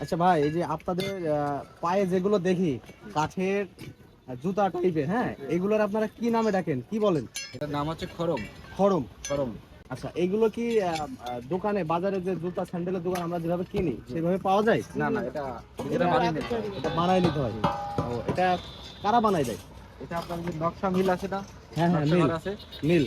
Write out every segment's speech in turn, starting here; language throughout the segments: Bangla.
আচ্ছা ভাই, এই যে আপনাদের পায়ে যেগুলো দেখি কাঠের জুতা টাইপের, হ্যাঁ, এগুলোর আপনারা কি নামে ডাকেন, কি বলেন? এটার নাম হচ্ছে খড়ম। খড়ম। খড়ম। আচ্ছা, এগুলো কি দোকানে বাজারে যে জুতা স্যান্ডেলের দোকান আমরা যেভাবে কিনি সেভাবে পাওয়া যায়? না না, এটা নিজেরা এটা বানিয়ে নিতে হয়। এটা বানায় নিতে হয়। ও, এটা কারা বানায় দেয়? এটা আপনার যে নকশা মিল আছে না, হ্যাঁ হ্যাঁ, নকশা মিল। ঘর আছে, মিল।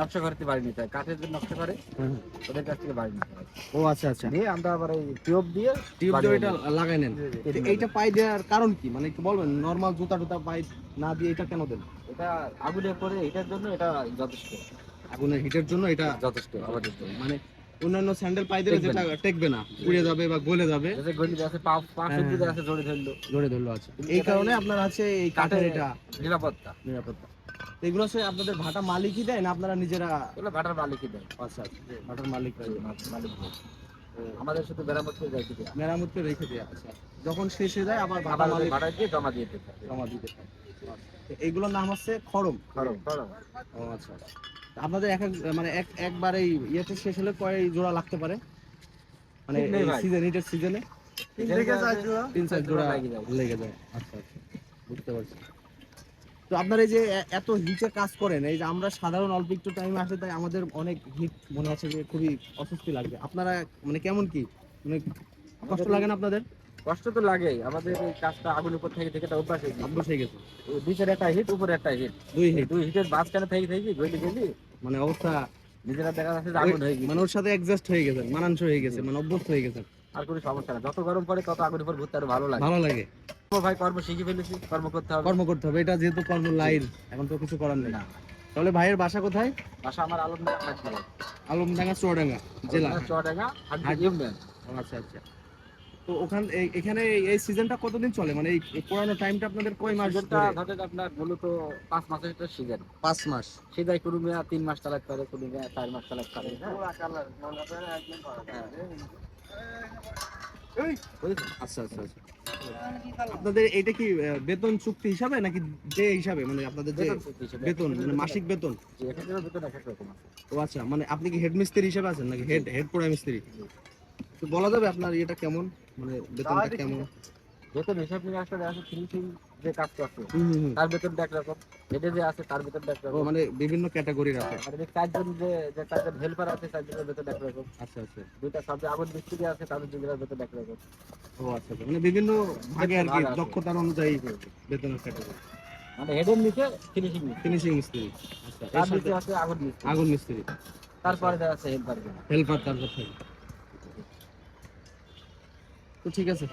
নকশা ঘরতে বানিয়ে নিতে হয়। কাঠের যে নকশা করে হ্যাঁ, হ্যাঁ। ওদের কাছ থেকে বানিয়ে নিতে হয়। ও আচ্ছা আচ্ছা, দিয়ে আমরা আবার এই টিউব দিয়ে টিউব দিয়ে বানিয়ে এটা নিই। লাগাই নেন। তো এইটা পাই দেওয়ার কারণ কি, মানে একটু বলবেন? নরমাল জুতা টুতা পাই না দিয়ে এটা কেন দেন? এটা আগুনে পরে এটার জন্য এটা যথেষ্ট। আগুনের হিটের জন্য এটা যথেষ্ট আমাদের জন্য। মানে অন্যান্য স্যান্ডেল পাই দিলে টেকবে যেটা না। টেকবে না, পুড়ে যাবে বা গলে যাবে। যাতে গলি আছে পা পা হ্যাঁ, সুবিধা হ্যাঁ, আছে জড়ে ধরলো। জোরে ধরলো আছে। এই কারণে আপনার আছে এই কাঠের এটা নিরাপত্তা। নিরাপত্তা। তো এগুলো হচ্ছে আপনাদের ভাটা মালিকই দেয় না আপনারা নিজেরা? এগুলো ভাটার মালিকই দেয়। আচ্ছা আচ্ছা, ভাটার মালিক মালিক দেয়। আমাদের শুধু মেরামত করে যাইতে দেয়। মেরামত করে রেখে দেয়। আচ্ছা, যখন শেষ হয়ে যায় আবার ভাটা আবার মালিক ভাড়া দিয়ে জমা দিয়ে দিতে হয়। জমা দিতে হয়। তো এইগুলোর নাম হচ্ছে খড়ম। খড়ম খড়ম। ও আচ্ছা আচ্ছা। তা আপনাদের এক মানে একবার এই ইয়েতে শেষ হলে কয় জোড়া লাগতে পারে, মানে ঠিক নেই এই ভাই। সিজন, ইটের সিজনে? তিন থেকে চার জোড়া। 3-4 জোড়া লেগে যায়। লেগে যায়। আচ্ছা আচ্ছা, বুঝতে পারছি। তো আপনার এই যে এত হিটে কাজ করেন, এই যে আমরা সাধারণ অল্প একটু টাইমে আসে তাই আমাদের অনেক হিট মনে আছে যে খুবই অস্বস্তি লাগবে। আপনারা মানে কেমন কি, মানে কষ্ট লাগে না আপনাদের? কষ্ট তো লাগেই। আমাদের এই কাজটা আগুন উপর থেকে থেকে এটা অভ্যাস হয়ে গেছে। অভ্যাস হয়ে গেছে। নিচের একটা হিট উপরে একটা হিট। দুই হিট, দুই হিটের মাঝখানে থেকে থেকে গলি গলি মানে অবস্থা নিজেরা দেখা যাচ্ছে যে আগুন হয়ে গেছে। মানে ওর সাথে অ্যাডজাস্ট হয়ে গেছে, মানানসই হয়ে গেছে, মানে অভ্যস্ত হয়ে গেছে। আর কোনো সমস্যা না। যত গরম পড়ে তত আগুনের উপর ঘুরতে আরো ভালো লাগে। ভালো লাগে। ও ভাই কর্ম শিখে ফেলেছি, কর্ম করতে হবে। কর্ম করতে হবে, এটা যেহেতু কর্ম লাইন, এখন তো কিছু করার নেই। না, তাহলে ভাইয়ের বাসা কোথায়? বাসা আমার আলমডাঙ্গা হাটগড়। আলমডাঙ্গা, চুয়াডাঙ্গা জেলা। চুয়াডাঙ্গা হাটগড় ইউনিয়ন। ও আচ্ছা আচ্ছা। তো এখানে এই সিজনটা কতদিন চলে, মানে এই পোড়ানো টাইমটা আপনাদের কয় মাস সিজনটা ধরে? ধরেন আপনার মূলত 5 মাসের একটা সিজন। 5 মাস। সেটাই কোনো মেয়া 3 মাস চালাতে পারে, কোনো মেয়া 4 মাস চালাতে পারে। আচ্ছা আচ্ছা আচ্ছা। আপনাদের এটা কি বেতন চুক্তি হিসাবে নাকি যে হিসাবে, মানে আপনাদের যে বেতন মানে মাসিক বেতন? জি, এখানে বেতন এক এক রকম আছে। ও আচ্ছা, মানে আপনি কি হেড মিস্ত্রি হিসেবে আছেন নাকি হেড হেড পোড়া মিস্ত্রি? তো বলা যাবে আপনার এটা কেমন, মানে বেতনটা কেমন? বেতন হিসাব নিয়ে আসলে আছে ফিনিশিং যে কাজ করছে হুম হুম হুম। তার বেতনটা একরকম, হেডে যে আছে তার বেতনটা ও একরকম। মানে বিভিন্ন ক্যাটাগরির আছে। আর যে চারজন যে চারজন হেল্পার আছে চারজনের বেতন একরকম। আচ্ছা আচ্ছা। দুইটা সাবজেক্ট আগুন মিস্ত্রি আছে তাদের দুজনের বেতন একরকম। ও আচ্ছা আচ্ছা, মানে বিভিন্ন ভাগে আর কি, ভাগ আছে। দক্ষতার অনুযায়ী বেতনের ক্যাটাগরি। মানে হেডের নিচে ফিনিশিং মিস্ত্রি, ফিনিশিং মিস্ত্রি। আচ্ছা, এর তার সাথে নিচে আছে আগুন মিস্ত্রি, আগুন মিস্ত্রি, তারপরে দেখা আছে হেল্পার। হেল্পার, তারপর থেকে। তো ঠিক আছে।